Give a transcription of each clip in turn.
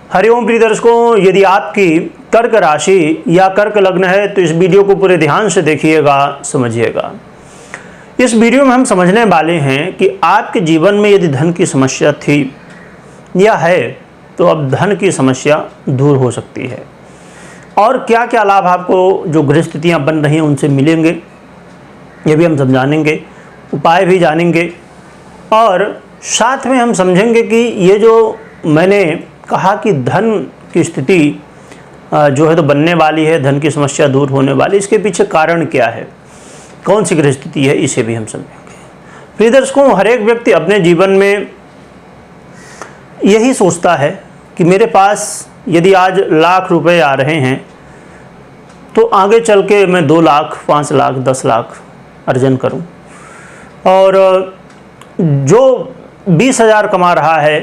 हरिओम प्रिय दर्शकों, यदि आपकी कर्क राशि या कर्क लग्न है तो इस वीडियो को पूरे ध्यान से देखिएगा, समझिएगा। इस वीडियो में हम समझने वाले हैं कि आपके जीवन में यदि धन की समस्या थी या है तो अब धन की समस्या दूर हो सकती है और क्या क्या लाभ आपको जो गृह स्थितियाँ बन रही हैं उनसे मिलेंगे, ये भी हम समझानेंगे, उपाय भी जानेंगे और साथ में हम समझेंगे कि ये जो मैंने कहा कि धन की स्थिति जो है तो बनने वाली है, धन की समस्या दूर होने वाली, इसके पीछे कारण क्या है, कौन सी गृह स्थिति है, इसे भी हम समझेंगे। प्रिय दर्शकों, हर एक व्यक्ति अपने जीवन में यही सोचता है कि मेरे पास यदि आज लाख रुपए आ रहे हैं तो आगे चल के मैं 2 लाख, 5 लाख, 10 लाख अर्जन करूं, और जो 20,000 कमा रहा है,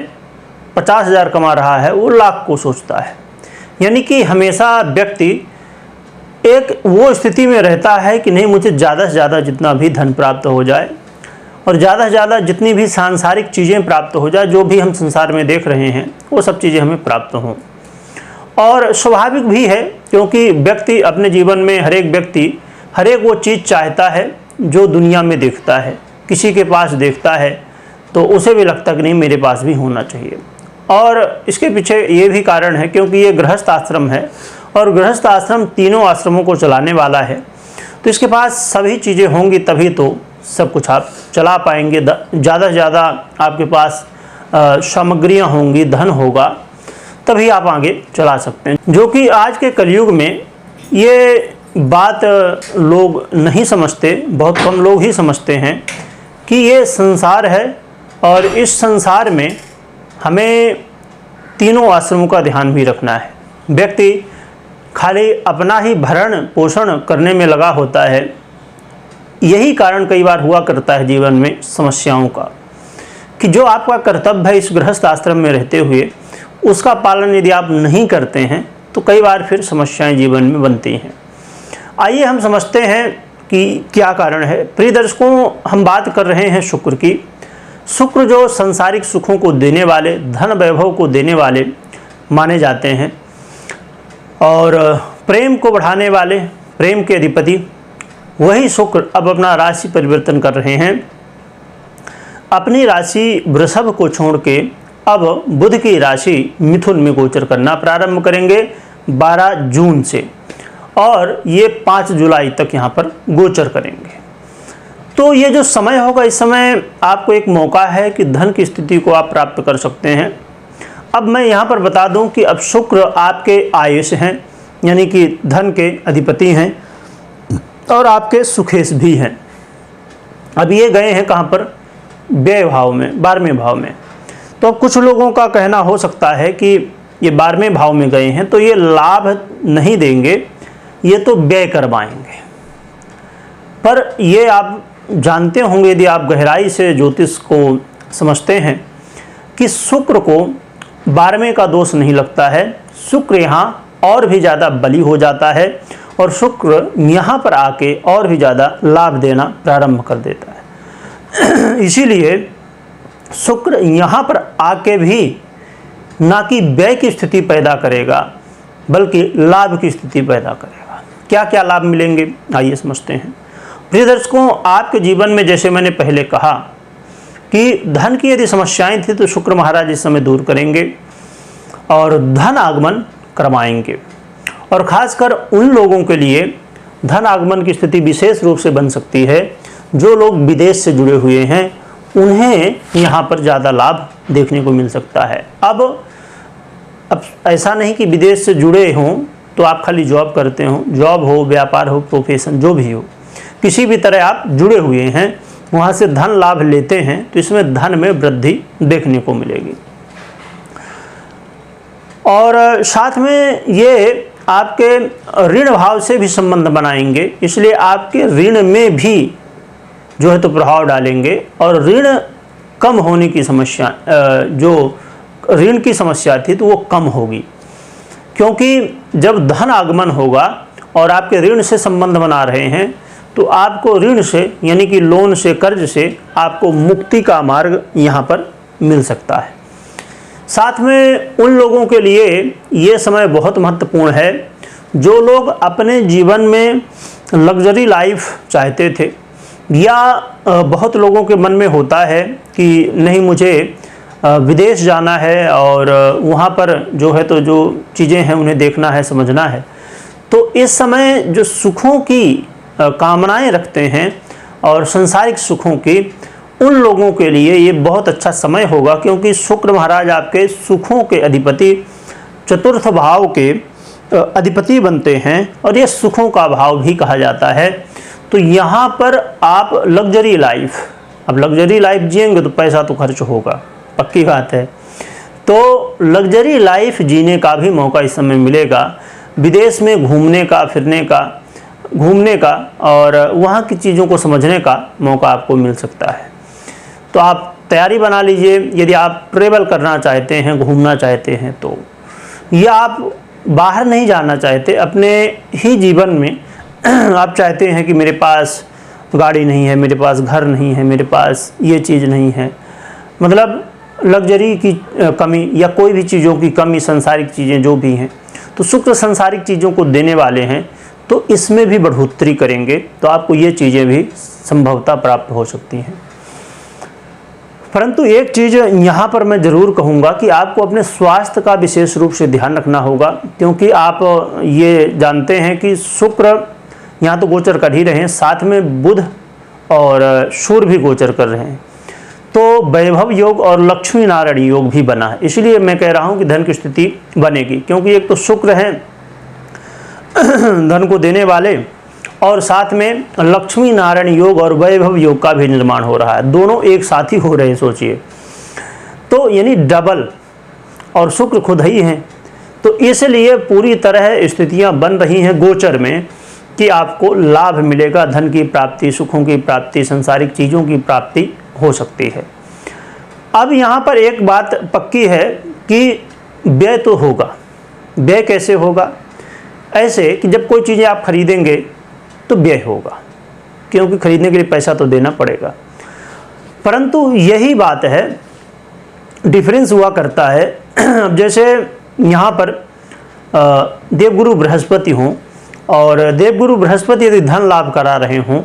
50,000 कमा रहा है, वो लाख को सोचता है। यानी कि हमेशा व्यक्ति एक वो स्थिति में रहता है कि नहीं, मुझे ज़्यादा से ज़्यादा जितना भी धन प्राप्त हो जाए और ज़्यादा से ज़्यादा जितनी भी सांसारिक चीज़ें प्राप्त हो जाए, जो भी हम संसार में देख रहे हैं वो सब चीज़ें हमें प्राप्त हों। और स्वाभाविक भी है क्योंकि व्यक्ति अपने जीवन में हर एक वो चीज़ चाहता है जो दुनिया में देखता है, किसी के पास देखता है तो उसे भी लगता है कि नहीं, मेरे पास भी होना चाहिए। और इसके पीछे ये भी कारण है क्योंकि ये गृहस्थ आश्रम है और गृहस्थ आश्रम तीनों आश्रमों को चलाने वाला है, तो इसके पास सभी चीज़ें होंगी तभी तो सब कुछ आप चला पाएंगे। ज़्यादा से ज़्यादा आपके पास सामग्रियाँ होंगी, धन होगा, तभी आप आगे चला सकते हैं। जो कि आज के कलयुग में ये बात लोग नहीं समझते, बहुत कम लोग ही समझते हैं कि ये संसार है और इस संसार में हमें तीनों आश्रमों का ध्यान भी रखना है। व्यक्ति खाली अपना ही भरण पोषण करने में लगा होता है, यही कारण कई बार हुआ करता है जीवन में समस्याओं का, कि जो आपका कर्तव्य है इस गृहस्थ आश्रम में रहते हुए उसका पालन यदि आप नहीं करते हैं तो कई बार फिर समस्याएं जीवन में बनती हैं। आइए हम समझते हैं कि क्या कारण है। प्रिय दर्शकों, हम बात कर रहे हैं शुक्र की। शुक्र जो सांसारिक सुखों को देने वाले, धन वैभव को देने वाले माने जाते हैं और प्रेम को बढ़ाने वाले, प्रेम के अधिपति, वही शुक्र अब अपना राशि परिवर्तन कर रहे हैं। अपनी राशि वृषभ को छोड़ के अब बुध की राशि मिथुन में गोचर करना प्रारंभ करेंगे 12 जून से और ये 5 जुलाई तक यहाँ पर गोचर करेंगे। तो ये जो समय होगा, इस समय आपको एक मौका है कि धन की स्थिति को आप प्राप्त कर सकते हैं। अब मैं यहाँ पर बता दूँ कि अब शुक्र आपके आयुष हैं, यानी कि धन के अधिपति हैं और आपके सुखेश भी हैं। अब ये गए हैं कहाँ पर? व्यय भाव में, 12वें भाव में। तो अब कुछ लोगों का कहना हो सकता है कि ये 12वें भाव में गए हैं तो ये लाभ नहीं देंगे, ये तो व्यय करवाएंगे। पर ये आप जानते होंगे, यदि आप गहराई से ज्योतिष को समझते हैं, कि शुक्र को 12वें का दोष नहीं लगता है। शुक्र यहाँ और भी ज़्यादा बली हो जाता है और शुक्र यहाँ पर आके और भी ज़्यादा लाभ देना प्रारंभ कर देता है। इसीलिए शुक्र यहाँ पर आके भी ना कि व्यय की स्थिति पैदा करेगा बल्कि लाभ की स्थिति पैदा करेगा। क्या क्या लाभ मिलेंगे, आइए समझते हैं। प्रिय दर्शकों, आपके जीवन में जैसे मैंने पहले कहा कि धन की यदि समस्याएं थी तो शुक्र महाराज इस समय दूर करेंगे और धन आगमन करवाएंगे। और खासकर उन लोगों के लिए धन आगमन की स्थिति विशेष रूप से बन सकती है जो लोग विदेश से जुड़े हुए हैं, उन्हें यहाँ पर ज़्यादा लाभ देखने को मिल सकता है। अब ऐसा नहीं कि विदेश से जुड़े हों तो आप खाली जॉब करते हो, जॉब हो, व्यापार हो, प्रोफेशन जो भी हो, किसी भी तरह आप जुड़े हुए हैं, वहाँ से धन लाभ लेते हैं तो इसमें धन में वृद्धि देखने को मिलेगी। और साथ में ये आपके ऋण भाव से भी संबंध बनाएंगे, इसलिए आपके ऋण में भी जो है तो प्रभाव डालेंगे और ऋण कम होने की समस्या, जो ऋण की समस्या थी तो वो कम होगी, क्योंकि जब धन आगमन होगा और आपके ऋण से संबंध बना रहे हैं तो आपको ऋण से यानी कि लोन से, कर्ज से आपको मुक्ति का मार्ग यहाँ पर मिल सकता है। साथ में उन लोगों के लिए ये समय बहुत महत्वपूर्ण है जो लोग अपने जीवन में लग्जरी लाइफ चाहते थे, या बहुत लोगों के मन में होता है कि नहीं मुझे विदेश जाना है और वहाँ पर जो है तो जो चीज़ें हैं उन्हें देखना है, समझना है। तो इस समय जो सुखों की कामनाएं रखते हैं और संसारिक सुखों की, उन लोगों के लिए ये बहुत अच्छा समय होगा, क्योंकि शुक्र महाराज आपके सुखों के अधिपति, चतुर्थ भाव के अधिपति बनते हैं और ये सुखों का भाव भी कहा जाता है। तो यहाँ पर आप लग्जरी लाइफ, अब लग्जरी लाइफ जिएंगे तो पैसा तो खर्च होगा, पक्की बात है। तो लग्जरी लाइफ जीने का भी मौका इस समय मिलेगा, विदेश में घूमने का, फिरने का, घूमने का और वहाँ की चीज़ों को समझने का मौका आपको मिल सकता है। तो आप तैयारी बना लीजिए, यदि आप ट्रेवल करना चाहते हैं, घूमना चाहते हैं तो, या आप बाहर नहीं जाना चाहते, अपने ही जीवन में आप चाहते हैं कि मेरे पास गाड़ी नहीं है, मेरे पास घर नहीं है, मेरे पास ये चीज़ नहीं है, मतलब लग्जरी की कमी या कोई भी चीज़ों की कमी, संसारिक चीज़ें जो भी हैं, तो शुक्र संसारिक चीज़ों को देने वाले हैं, तो इसमें भी बढ़ोतरी करेंगे तो आपको ये चीज़ें भी संभवतः प्राप्त हो सकती हैं। परंतु एक चीज़ यहाँ पर मैं ज़रूर कहूँगा कि आपको अपने स्वास्थ्य का विशेष रूप से ध्यान रखना होगा, क्योंकि आप ये जानते हैं कि शुक्र यहाँ तो गोचर कर ही रहे हैं, साथ में बुध और सूर्य भी गोचर कर रहे हैं, तो वैभव योग और लक्ष्मी नारायण योग भी बना है। इसलिए मैं कह रहा हूँ कि धन की स्थिति बनेगी, क्योंकि एक तो शुक्र हैं धन को देने वाले, और साथ में लक्ष्मी नारायण योग और वैभव योग का भी निर्माण हो रहा है, दोनों एक साथ ही हो रहे हैं, सोचिए। तो यानी डबल, और शुक्र खुद ही हैं, तो इसलिए पूरी तरह स्थितियां बन रही हैं गोचर में कि आपको लाभ मिलेगा, धन की प्राप्ति, सुखों की प्राप्ति, संसारिक चीज़ों की प्राप्ति हो सकती है। अब यहाँ पर एक बात पक्की है कि व्यय तो होगा। व्यय कैसे होगा? ऐसे कि जब कोई चीज़ें आप खरीदेंगे तो व्यय होगा, क्योंकि खरीदने के लिए पैसा तो देना पड़ेगा। परंतु यही बात है, डिफरेंस हुआ करता है। अब जैसे यहाँ पर देवगुरु बृहस्पति हों, और देवगुरु बृहस्पति यदि धन लाभ करा रहे हों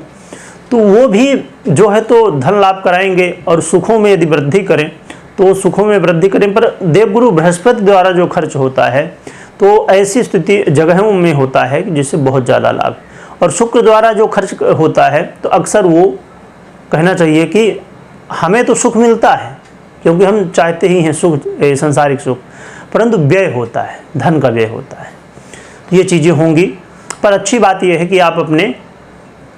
तो वो भी जो है तो धन लाभ कराएंगे, और सुखों में यदि वृद्धि करें तो सुखों में वृद्धि करें। पर देवगुरु बृहस्पति द्वारा जो खर्च होता है तो ऐसी स्थिति जगहों में होता है जिससे बहुत ज़्यादा लाभ, और शुक्र द्वारा जो खर्च होता है तो अक्सर वो कहना चाहिए कि हमें तो सुख मिलता है, क्योंकि हम चाहते ही हैं सुख, संसारिक सुख, परंतु व्यय होता है, धन का व्यय होता है। ये चीज़ें होंगी, पर अच्छी बात यह है कि आप अपने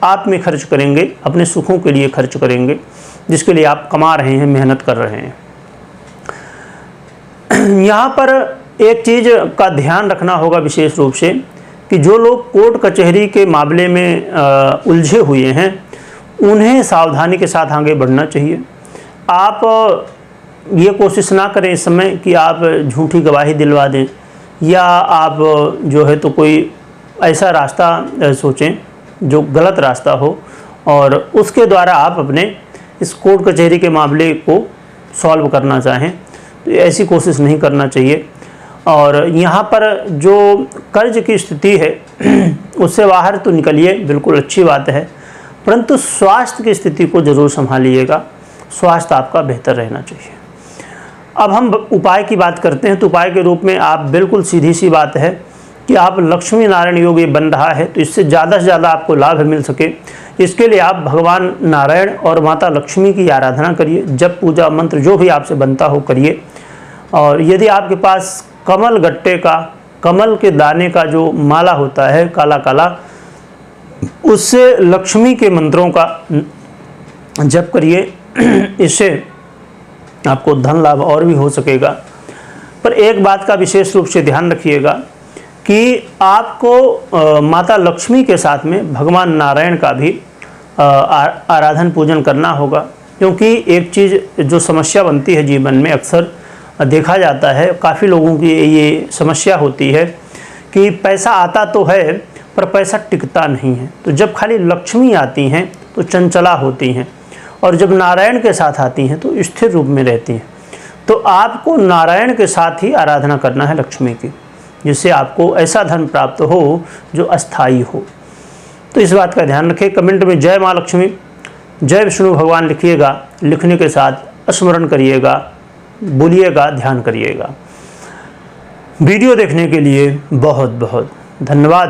आप में खर्च करेंगे, अपने सुखों के लिए खर्च करेंगे, जिसके लिए आप कमा रहे हैं, मेहनत कर रहे हैं। यहाँ पर एक चीज़ का ध्यान रखना होगा विशेष रूप से कि जो लोग कोर्ट कचहरी के मामले में उलझे हुए हैं, उन्हें सावधानी के साथ आगे बढ़ना चाहिए। आप ये कोशिश ना करें इस समय कि आप झूठी गवाही दिलवा दें, या आप जो है तो कोई ऐसा रास्ता सोचें जो गलत रास्ता हो, और उसके द्वारा आप अपने इस कोर्ट कचहरी के मामले को सॉल्व करना चाहें, तो ऐसी कोशिश नहीं करना चाहिए। और यहाँ पर जो कर्ज की स्थिति है उससे बाहर तो निकलिए, बिल्कुल अच्छी बात है, परंतु स्वास्थ्य की स्थिति को ज़रूर संभालिएगा, स्वास्थ्य आपका बेहतर रहना चाहिए। अब हम उपाय की बात करते हैं, तो उपाय के रूप में आप बिल्कुल सीधी सी बात है कि आप लक्ष्मी नारायण योग ये बन रहा है, तो इससे ज़्यादा से ज़्यादा आपको लाभ मिल सके, इसके लिए आप भगवान नारायण और माता लक्ष्मी की आराधना करिए, जप पूजा मंत्र जो भी आपसे बनता हो करिए। और यदि आपके पास कमल गट्टे का, कमल के दाने का जो माला होता है काला काला, उससे लक्ष्मी के मंत्रों का जप करिए, इससे आपको धन लाभ और भी हो सकेगा। पर एक बात का विशेष रूप से ध्यान रखिएगा कि आपको माता लक्ष्मी के साथ में भगवान नारायण का भी आराधन पूजन करना होगा, क्योंकि एक चीज़ जो समस्या बनती है जीवन में, अक्सर देखा जाता है, काफ़ी लोगों की ये समस्या होती है कि पैसा आता तो है पर पैसा टिकता नहीं है। तो जब खाली लक्ष्मी आती हैं तो चंचला होती हैं, और जब नारायण के साथ आती हैं तो स्थिर रूप में रहती हैं। तो आपको नारायण के साथ ही आराधना करना है लक्ष्मी की, जिससे आपको ऐसा धन प्राप्त हो जो अस्थायी हो। तो इस बात का ध्यान रखें। कमेंट में जय माँ लक्ष्मी, जय विष्णु भगवान लिखिएगा। लिखने के साथ स्मरण करिएगा, बोलिएगा, ध्यान करिएगा। वीडियो देखने के लिए बहुत बहुत धन्यवाद।